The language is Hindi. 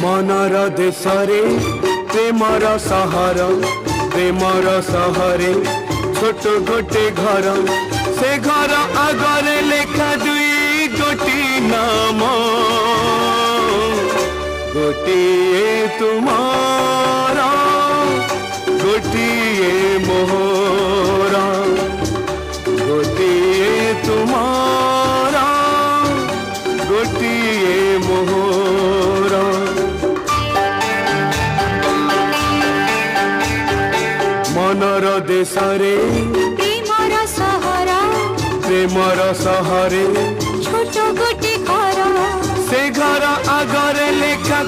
मनर देशरे प्रेमर सहर प्रेमर सहरे छोट गोटे घर से घर आगरे लेखा दुई गोटी नाम गोटिए तुम्हारा गोटिए मोहरा गोटिए तुम्हारा गोटिए मोहरा मनर देशरे प्रेमर सहर प्रेमर सहरे छोट गोटे घर से घर आगरे लेखा